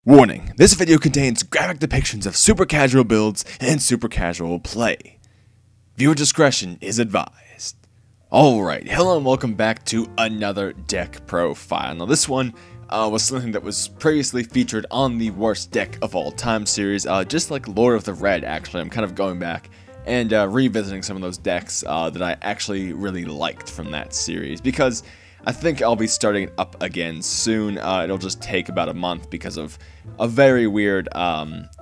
Warning, this video contains graphic depictions of super casual builds and super casual play. Viewer discretion is advised. Alright, hello and welcome back to another deck profile. Now this one was something that was previously featured on the worst deck of all time series, just like Lord of the Red actually. I'm kind of going back and revisiting some of those decks that I actually really liked from that series, because I think I'll be starting it up again soon. It'll just take about a month because of a very weird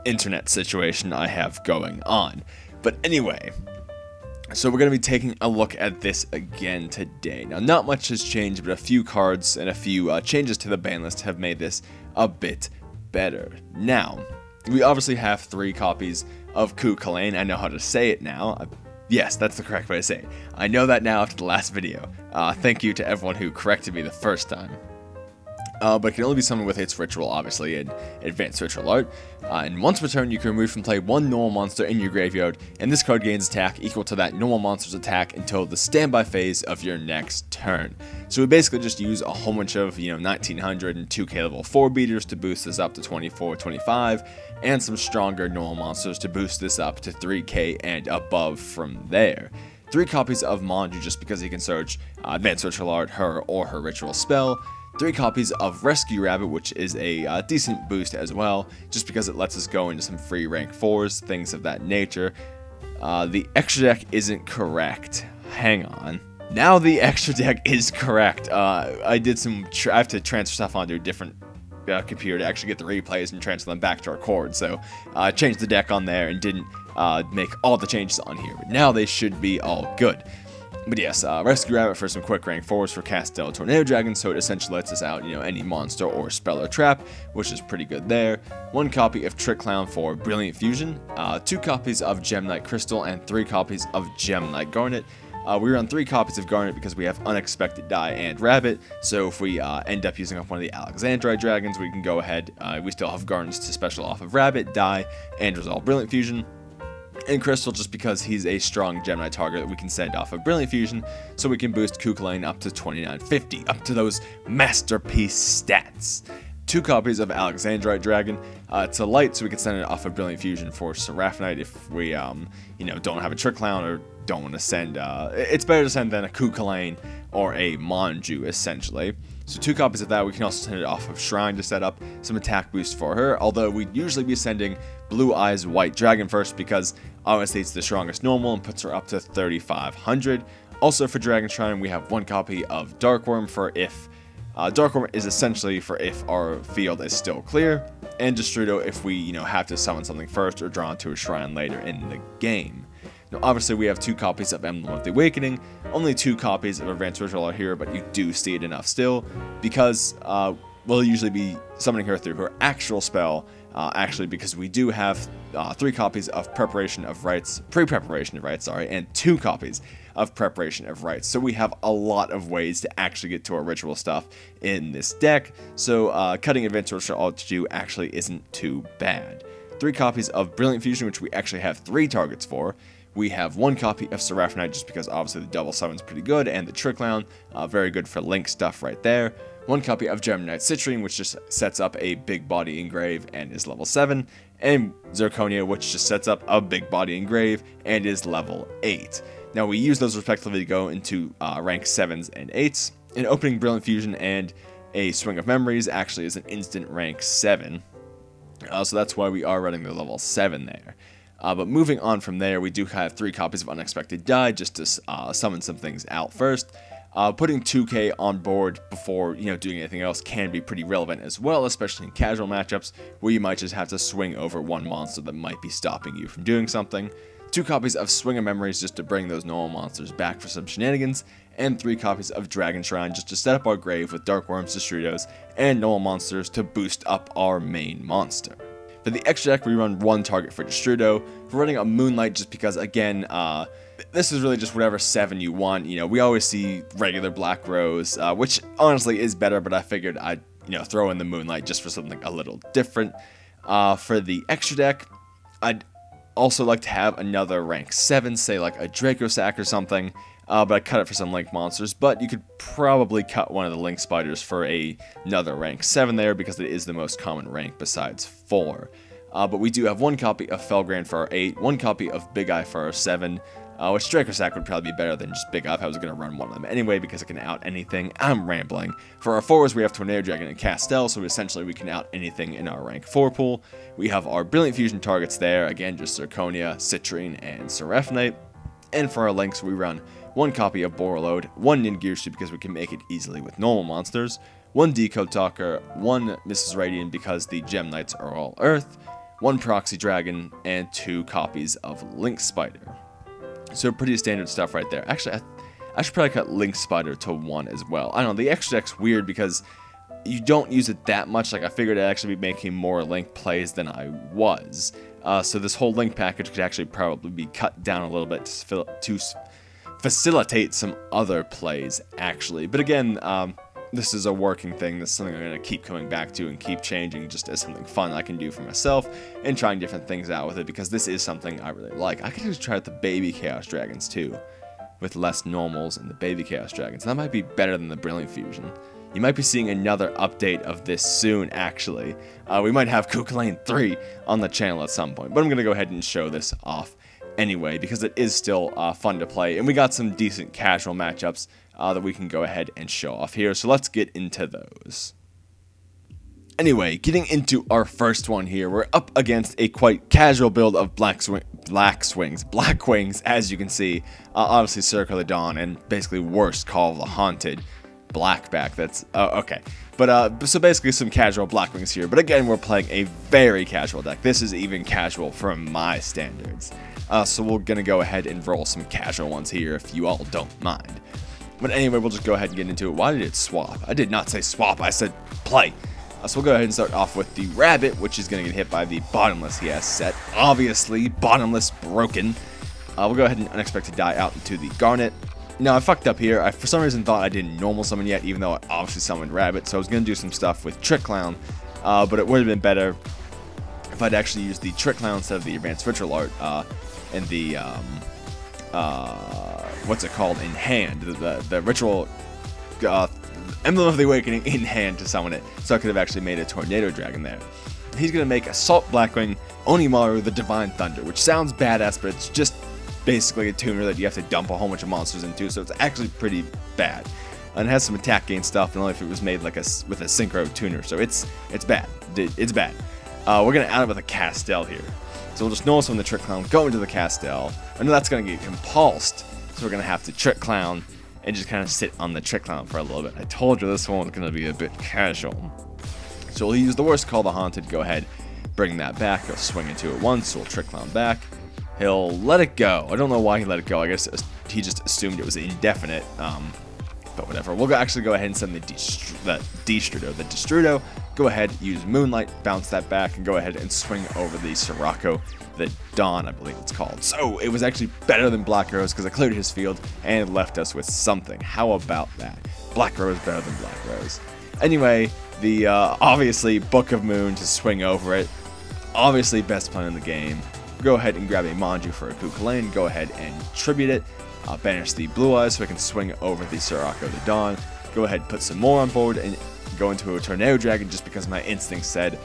internet situation I have going on. But anyway, so we're going to be taking a look at this again today. Now, not much has changed, but a few cards and a few changes to the ban list have made this a bit better. Now, we obviously have 3 copies of Chulainn. I know how to say it now. Yes, that's the correct way to say it. I know that now after the last video. Thank you to everyone who corrected me the first time. But it can only be summoned with its ritual, obviously, in Advanced Ritual Art. And once per turn, you can remove from play 1 normal monster in your graveyard, and this card gains attack equal to that normal monster's attack until the standby phase of your next turn. So we basically just use a whole bunch of, 1900 and 2k level 4 beaters to boost this up to 24, 25, and some stronger normal monsters to boost this up to 3k and above from there. 3 copies of Manju just because he can search Advanced Ritual Art, her, or her ritual spell. 3 copies of Rescue Rabbit, which is a decent boost as well, just because it lets us go into some free rank 4s, things of that nature. The extra deck isn't correct. Hang on. Now the extra deck is correct. I have to transfer stuff onto a different computer to actually get the replays and transfer them back to our cord. So I changed the deck on there and didn't make all the changes on here. But now they should be all good. But yes, Rescue Rabbit for some quick rank 4s for Castel Tornado Dragon, so it essentially lets us out, any monster or spell or trap, which is pretty good there. 1 copy of Trick Clown for Brilliant Fusion, 2 copies of Gem Knight Crystal, and 3 copies of Gem Knight Garnet. We run 3 copies of Garnet because we have Unexpected Die and Rabbit, so if we end up using up one of the Alexandrite Dragons, we can go ahead, we still have Garnets to special off of Rabbit, Die, and resolve Brilliant Fusion. And Crystal just because he's a strong Gemini target that we can send off of Brilliant Fusion, so we can boost Chulainn up to 2950, up to those masterpiece stats. 2 copies of Alexandrite Dragon. It's a light, so we can send it off of Brilliant Fusion for Seraphonite if we, don't have a Trick Clown or don't want to send. It's better to send than a Chulainn or a Manju, essentially. So 2 copies of that. We can also send it off of Shrine to set up some attack boost for her, although we'd usually be sending Blue Eyes White Dragon first because obviously it's the strongest normal and puts her up to 3500. Also for Dragon Shrine, we have 1 copy of Darkworm for if Darkworm is essentially for if our field is still clear, and Destrudo if we have to summon something first or draw into a shrine later in the game. Now, obviously, we have 2 copies of Emblem of the Awakening, only 2 copies of Advanced Ritual Art here, but you do see it enough still, because we'll usually be summoning her through her actual spell, actually, because we do have 3 copies of Pre-Preparation of Rites, and 2 copies of Preparation of Rites. So we have a lot of ways to actually get to our ritual stuff in this deck, so cutting Advanced Ritual Art to do actually isn't too bad. 3 copies of Brilliant Fusion, which we actually have 3 targets for. We have 1 copy of Seraphonite just because obviously the double summon's pretty good, and the Trick Clown, very good for link stuff right there. 1 copy of Gem Knight Citrine, which just sets up a big body engrave and is level 7, and Zirconia, which just sets up a big body engrave and is level 8. Now we use those respectively to go into rank 7s and 8s, and opening Brilliant Fusion and a Swing of Memories actually is an instant rank 7, so that's why we are running the level 7 there. But moving on from there, we do have 3 copies of Unexpected Die just to summon some things out first. Putting 2k on board before doing anything else can be pretty relevant as well, especially in casual matchups where you might just have to swing over 1 monster that might be stopping you from doing something. 2 copies of Swing of Memories just to bring those normal monsters back for some shenanigans, and 3 copies of Dragon Shrine just to set up our grave with Darkworms, Destrudos, and normal monsters to boost up our main monster. For the extra deck, we run 1 target for Destrudo. We're running a Moonlight just because, again, this is really just whatever 7 you want. We always see regular Black Rose, which honestly is better, but I figured I'd, throw in the Moonlight just for something a little different. For the extra deck, I'd also like to have another rank 7, say like a Draco Sack or something, but I cut it for some Link monsters. But you could probably cut one of the Link spiders for another rank 7 there, because it is the most common rank besides 4. But we do have one copy of Felgrand for our 8, one copy of Big Eye for our 7, which Striker Sack would probably be better than just Big Eye if I was going to run one of them anyway, because it can out anything. I'm rambling. For our 4s, we have Tornado Dragon and Castel, so essentially we can out anything in our rank 4 pool. We have our Brilliant Fusion targets there, again just Zirconia, Citrine, and Seraphonite. And for our Links, we run one copy of Borreload, one Ningirsu because we can make it easily with normal monsters, one Decode Talker, one Mrs. Radiant because the Gem Knights are all Earth, one Proxy Dragon, and 2 copies of Link Spider. So pretty standard stuff right there. Actually, I should probably cut Link Spider to 1 as well. I don't know, the extra deck's weird because you don't use it that much. Like, I figured I'd actually be making more Link plays than I was. So this whole Link package could actually probably be cut down a little bit to facilitate some other plays, actually. But again, this is a working thing. This is something I'm going to keep coming back to and keep changing just as something fun I can do for myself and trying different things out with it, because this is something I really like. I could just try out the baby Chaos Dragons too, with less normals and the baby Chaos Dragons. That might be better than the Brilliant Fusion. You might be seeing another update of this soon, actually. We might have Chulainn 3 on the channel at some point, but I'm going to go ahead and show this off anyway, because it is still fun to play, and we got some decent casual matchups that we can go ahead and show off here, so let's get into those. Anyway, getting into our first one here, we're up against a quite casual build of Blackwings, as you can see. Obviously Circle of Dawn, and basically worst Call of the Haunted. Blackback, that's, okay. But, so basically some casual Blackwings here, but again, we're playing a very casual deck. This is even casual from my standards. So we're gonna go ahead and roll some casual ones here, if you all don't mind. But anyway, we'll just go ahead and get into it. Why did it swap? I did not say swap, I said play. So we'll go ahead and start off with the Rabbit, which is going to get hit by the Bottomless he has set. Obviously, Bottomless broken. We'll go ahead and Unexpected Die out into the Garnet. Now, I fucked up here. I, for some reason, thought I didn't normal summon yet, even though I obviously summoned Rabbit. So I was going to do some stuff with Trick Clown, but it would have been better if I'd actually used the Trick Clown instead of the Advanced Ritual Art and the, what's it called, in hand. The Ritual... Emblem of the Awakening in hand to summon it, so I could have actually made a Tornado Dragon there. He's going to make Assault Blackwing Onimaru the Divine Thunder, which sounds badass, but it's just basically a tuner that you have to dump a whole bunch of monsters into, so it's actually pretty bad. And it has some attack gain stuff, and only if it was made like with a Synchro tuner, so it's bad. It's bad. We're going to add it with a Castel here. So we'll just notice when the Trick Clown go into the Castel, and that's going to get compulsed, so we're going to have to Trick Clown and just kind of sit on the Trick Clown for a little bit. I told you this one was going to be a bit casual. So we'll use the worst Call the Haunted, go ahead, bring that back, he'll swing into it once, so we'll Trick Clown back. He'll let it go. I don't know why he let it go, I guess he just assumed it was indefinite, but whatever. We'll actually go ahead and send the Destrudo, go ahead, use Moonlight, bounce that back, and go ahead and swing over the Sirocco, the Dawn, I believe it's called. So it was actually better than Black Rose because I cleared his field and left us with something. How about that? Black Rose better than Black Rose. Anyway, the obviously Book of Moon to swing over it. Obviously best plan in the game. Go ahead and grab a Manju for a Chulainn. Go ahead and tribute it. Banish the Blue Eyes so I can swing over the Sirocco the Dawn. Go ahead and put some more on board and go into a Tornado Dragon just because my instinct said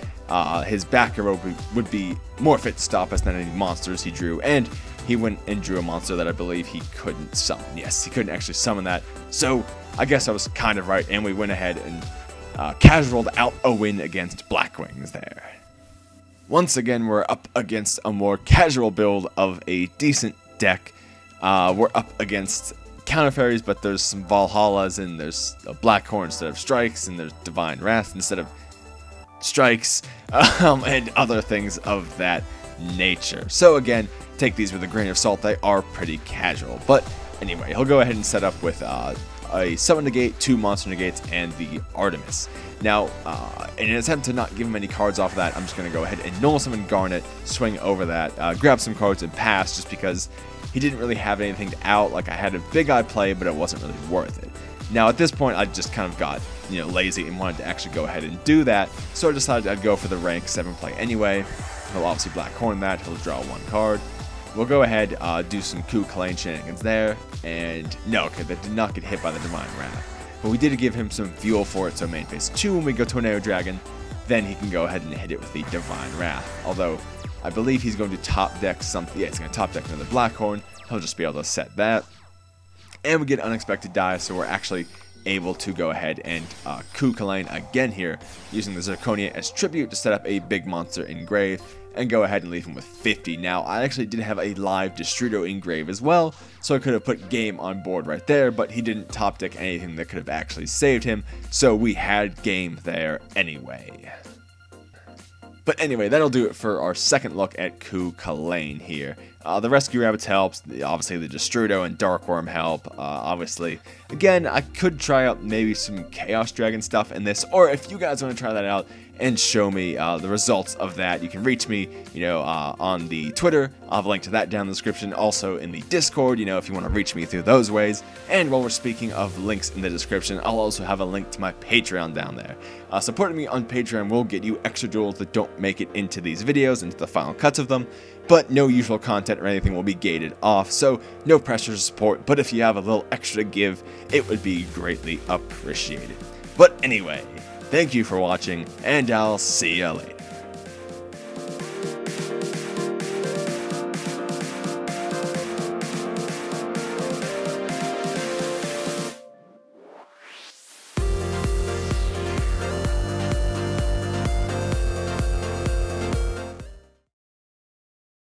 his backer would be more fit to stop us than any monsters he drew, and he went and drew a monster that I believe he couldn't summon. Yes, he couldn't actually summon that, so I guess I was kind of right, and we went ahead and casualed out a win against Blackwings there. Once again, we're up against a more casual build of a decent deck. We're up against Counter Fairies, but there's some Valhallas, and there's a Blackhorn instead of Strikes, and there's Divine Wrath instead of Strikes, and other things of that nature. So again, take these with a grain of salt, they are pretty casual. But anyway, he'll go ahead and set up with a Summon Negate, 2 Monster Negates, and the Artemis. Now, in an attempt to not give him any cards off of that, I'm just going to go ahead and Null Summon Garnet, swing over that, grab some cards and pass, just because he didn't really have anything to out. Like, I had a Big Eye play, but it wasn't really worth it. Now, at this point, I just kind of got, lazy and wanted to actually go ahead and do that, so I decided I'd go for the rank 7 play anyway. He'll obviously Blackhorn that, he'll draw 1 card. we'll go ahead, do some Chulainn shenanigans there, and no, okay, that did not get hit by the Divine Wrath. But we did give him some fuel for it, so main phase 2 when we go Tornado Dragon, then he can go ahead and hit it with the Divine Wrath. Although, I believe he's going to top deck something, yeah, he's going to top deck another Blackhorn, he'll just be able to set that. And we get Unexpected Die, so we're actually able to go ahead and Chulainn again here, using the Zirconia as tribute to set up a big monster in grave, and go ahead and leave him with 50. Now, I actually did have a live Destrudo in grave as well, so I could have put game on board right there, but he didn't top deck anything that could have actually saved him, so we had game there anyway. But anyway, that'll do it for our second look at Chulainn here. The Rescue Rabbits helps, obviously the Destrudo and Dark Worm help, obviously. Again, I could try out maybe some Chaos Dragon stuff in this, or if you guys want to try that out and show me the results of that, you can reach me, on the Twitter. I'll have a link to that down in the description. Also in the Discord, if you want to reach me through those ways. And while we're speaking of links in the description, I'll also have a link to my Patreon down there. Supporting me on Patreon will get you extra duels that don't make it into these videos, into the final cuts of them, but no usual content or anything will be gated off, so no pressure to support, but if you have a little extra to give, it would be greatly appreciated. But anyway, thank you for watching, and I'll see ya later.